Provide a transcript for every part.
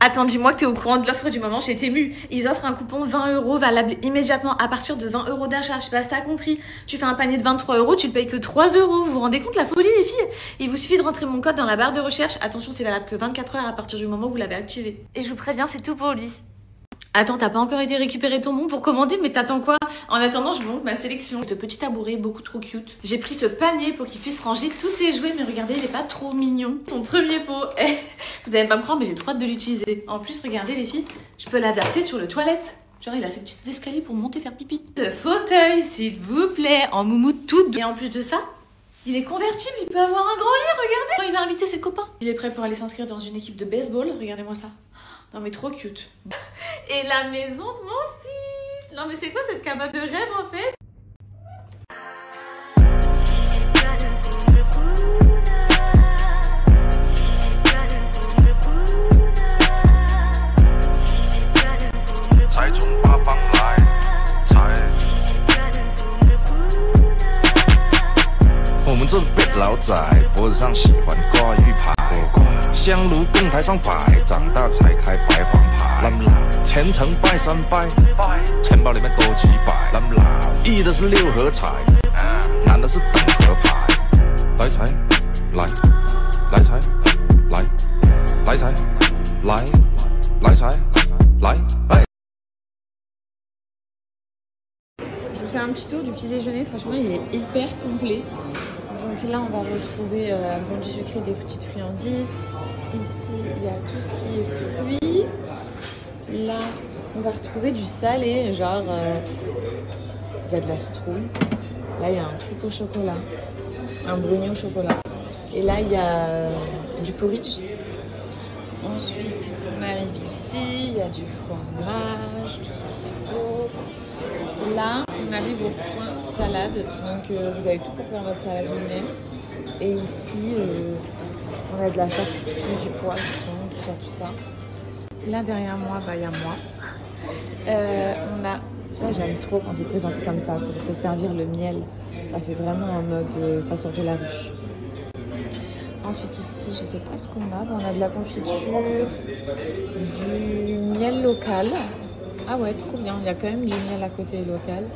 Attends, dis-moi que t'es au courant de l'offre du moment chez Temu. Ils offrent un coupon 20 € valable immédiatement à partir de 20 € d'achat. Je sais pas si t'as compris. Tu fais un panier de 23 €, tu le payes que 3 €. Vous vous rendez compte la folie, les filles? Il vous suffit de rentrer mon code dans la barre de recherche. Attention, c'est valable que 24 heures à partir du moment où vous l'avez activé. Et je vous préviens, c'est tout pour lui. Attends, t'as pas encore été récupérer ton bon pour commander, mais t'attends quoi? En attendant, je vous montre ma sélection. Ce petit tabouret, beaucoup trop cute. J'ai pris ce panier pour qu'il puisse ranger tous ses jouets, mais regardez, il est pas trop mignon. Son premier pot. Vous allez pas me croire, mais j'ai trop hâte de l'utiliser. En plus, regardez les filles, je peux l'adapter sur le toilette. Genre, il a ce petit escalier pour monter faire pipi. Ce fauteuil, s'il vous plaît, en moumoute toute douce. Et en plus de ça, il est convertible, il peut avoir un grand lit, regardez. Il a invité ses copains. Il est prêt pour aller s'inscrire dans une équipe de baseball. Regardez-moi ça. Non mais trop cute. Et la maison de mon fils. Non mais c'est quoi cette cabane de rêve en fait? Je vous fais un petit tour du petit déjeuner, franchement il est hyper complet. Donc là on va retrouver un bon du sucré, des petites friandises. Ici il y a tout ce qui est fruits. Là on va retrouver du salé, genre il y a de la citrouille. Là il y a un truc au chocolat, un brownie au chocolat. Et là il y a du porridge. Ensuite on arrive ici, il y a du fromage, tout ce qu'il faut. Là, on arrive au coin salade, donc vous avez tout pour faire votre salade lunaire. Et ici, on a de la charcuterie, du poisson, tout ça. Là, derrière moi, il y a moi. On a, ça j'aime trop quand c'est présenté comme ça, il faut servir le miel. Ça fait vraiment en mode, ça sort de la ruche. Ensuite ici, je sais pas ce qu'on a. On a de la confiture, du miel local. Ah ouais, trop bien. Il y a quand même du miel à côté local.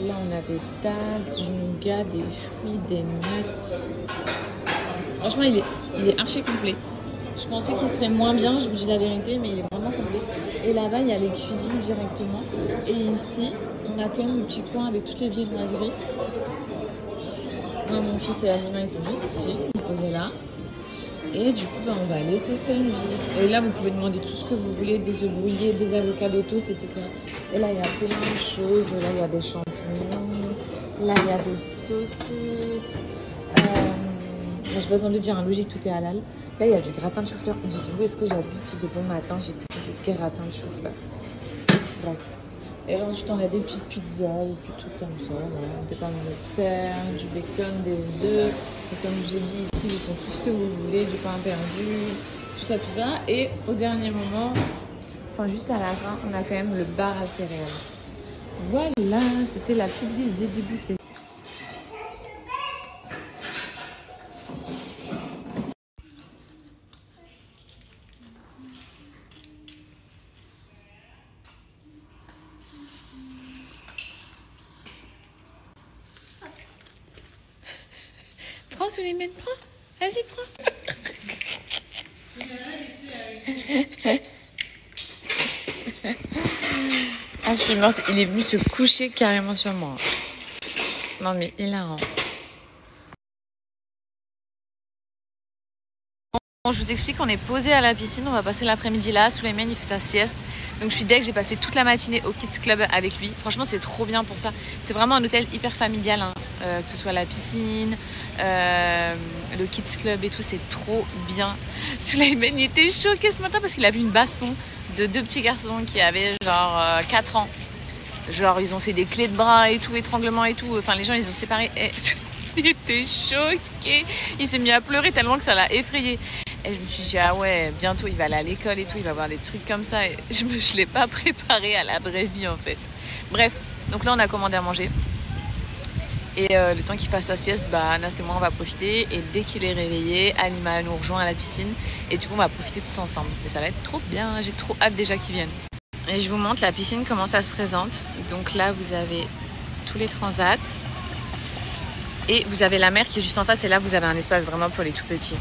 Là, on a des dattes, du nougat, des fruits, des nuts. Franchement, il est archi complet. Je pensais qu'il serait moins bien, je vous dis la vérité, mais il est vraiment complet. Et là-bas, il y a les cuisines directement. Et ici, on a quand même le petit coin avec toutes les viennoiseries. Moi, mon fils et Alima, ils sont juste ici, posés là. Et du coup, on va aller se servir. Et là, vous pouvez demander tout ce que vous voulez, des œufs brouillés, des avocats de toast, etc. Et là, il y a plein de choses. Là, il y a des champignons. Là, il y a des saucisses. Je n'ai pas besoin de dire, logique, tout est halal. Là, il y a du gratin de chou-fleur. Dites-vous, est-ce que j'abuse si de bon matin, j'ai pris du gratin de chou-fleur? Bref. Et là, ensuite, on a des petites pizzas, des petits trucs comme ça. Voilà. Des pommes de terre, du bacon, des œufs. Et comme je vous ai dit, ici, vous font tout ce que vous voulez, du pain perdu, tout ça. Et au dernier moment, enfin, juste à la fin, on a quand même le bar à céréales. Voilà, c'était la petite visite du buffet. Prends sous les mains, prends. Vas-y, prends. Ah, je suis morte. Il est venu se coucher carrément sur moi. Non, mais hilarant. Bon, je vous explique, on est posé à la piscine. On va passer l'après-midi là. Souleymane, il fait sa sieste. Donc, je suis deg. J'ai passé toute la matinée au Kids Club avec lui. Franchement, c'est trop bien pour ça. C'est vraiment un hôtel hyper familial, hein. Que ce soit la piscine, le Kids Club et tout, c'est trop bien. Souleymane, il était choqué ce matin parce qu'il a vu une baston de deux petits garçons qui avaient genre 4 ans. Genre, ils ont fait des clés de bras et tout, étranglement et tout. Enfin, les gens, ils ont séparé. Et il était choqué. Il s'est mis à pleurer tellement que ça l'a effrayé. Et je me suis dit, ah ouais, bientôt, il va aller à l'école et tout. Il va voir des trucs comme ça. Et je ne l'ai pas préparé à la vraie vie, en fait. Bref, donc là, on a commandé à manger. Et le temps qu'il fasse sa sieste, bah, Anas et moi on va profiter. Et dès qu'il est réveillé, Alima nous rejoint à la piscine. Et du coup on va profiter tous ensemble. Et ça va être trop bien, j'ai trop hâte déjà qu'ils viennent. Et je vous montre la piscine, comment ça se présente. Donc là vous avez tous les transats. Et vous avez la mer qui est juste en face. Et là vous avez un espace vraiment pour les tout petits.